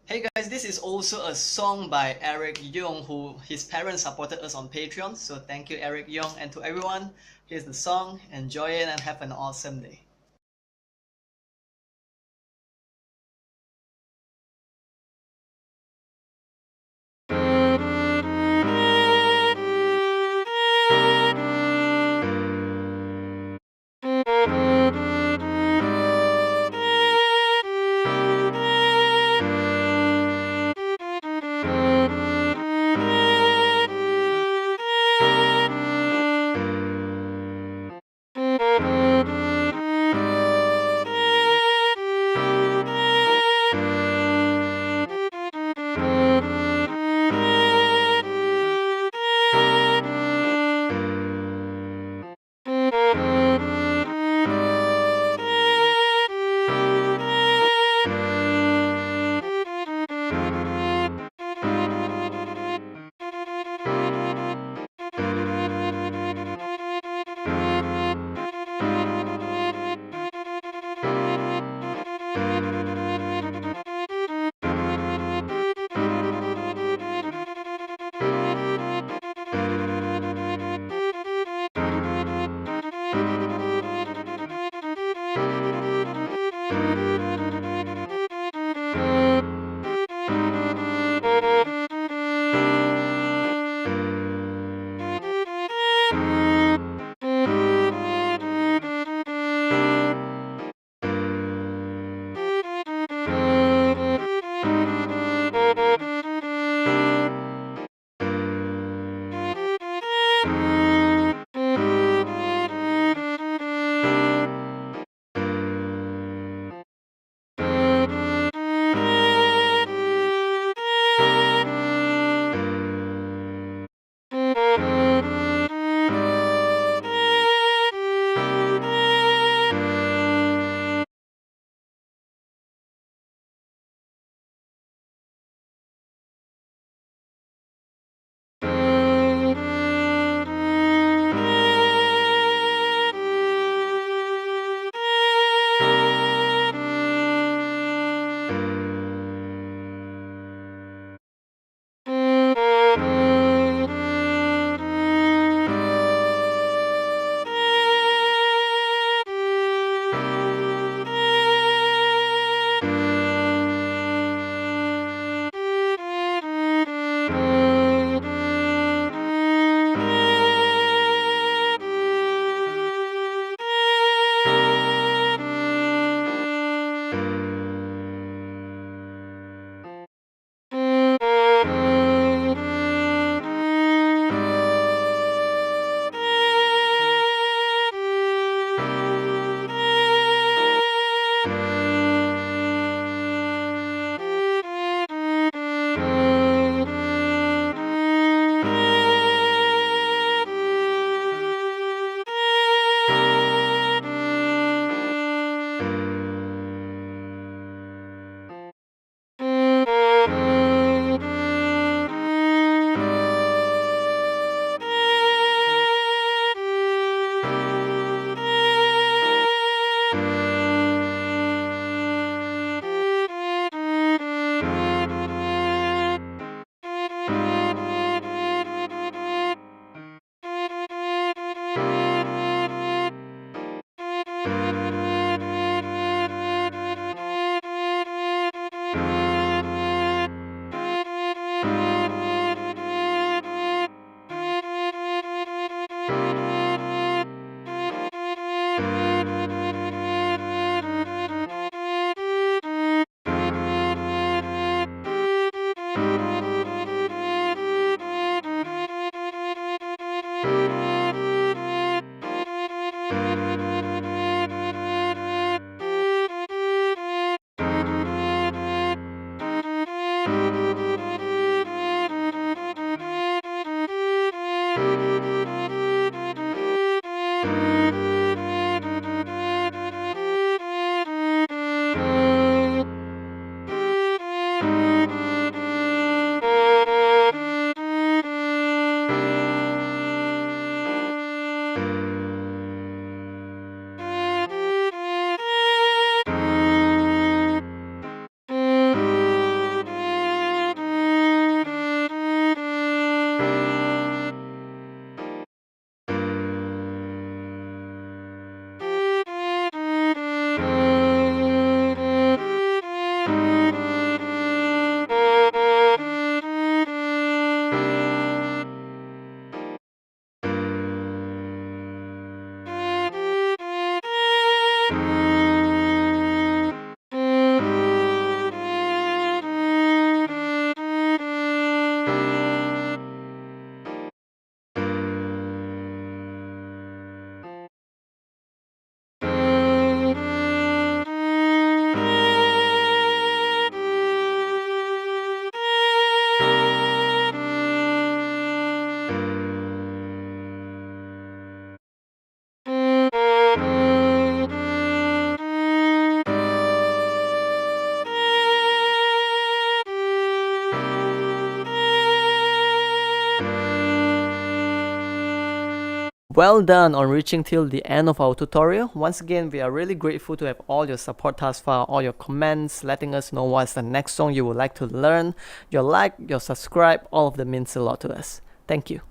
Hey guys, this is also a song by Eric Young, who his parents supported us on Patreon. So thank you, Eric Young, and to everyone. Here's the song. Enjoy it and have an awesome day. Well done on reaching till the end of our tutorial. Once again, we are really grateful to have all your support thus far, all your comments, letting us know what's the next song you would like to learn. Your like, your subscribe, all of them means a lot to us. Thank you.